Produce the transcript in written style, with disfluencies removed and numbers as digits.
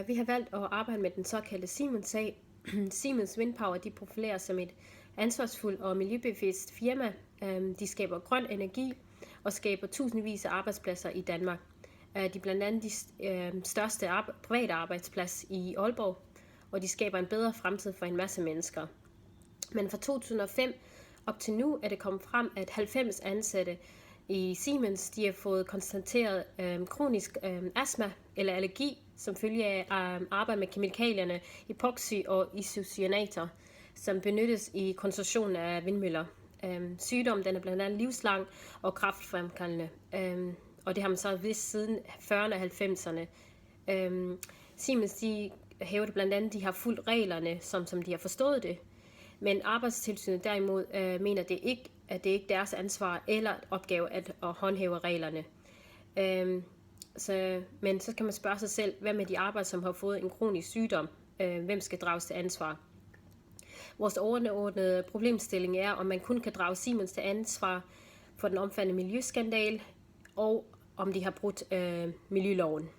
Vi har valgt at arbejde med den såkaldte Siemens-sag. Siemens Windpower de profilerer som et ansvarsfuldt og miljøbevidst firma. De skaber grøn energi og skaber tusindvis af arbejdspladser i Danmark. De er blandt andet de største private arbejdsplads i Aalborg, og de skaber en bedre fremtid for en masse mennesker. Men fra 2005 op til nu er det kommet frem, at 90 ansatte i Siemens de har fået konstateret kronisk astma eller allergi som følge af arbejde med kemikalierne epoxy og isocyanater, som benyttes i konstruktion af vindmøller. Sygdommen den er blandt andet livslang og kræftfremkaldende, og det har man så vidst siden 40'erne og 90'erne. Siemens de hævder blandt andet, at de har fulgt reglerne, som de har forstået det. Men Arbejdstilsynet derimod mener det ikke, at det ikke er deres ansvar eller opgave at håndhæve reglerne. Men så kan man spørge sig selv, hvad med de arbejdere, som har fået en kronisk sygdom? Hvem skal drages til ansvar? Vores overordnede problemstilling er, om man kun kan drage Siemens til ansvar for den omfattende miljøskandal, og om de har brudt miljøloven.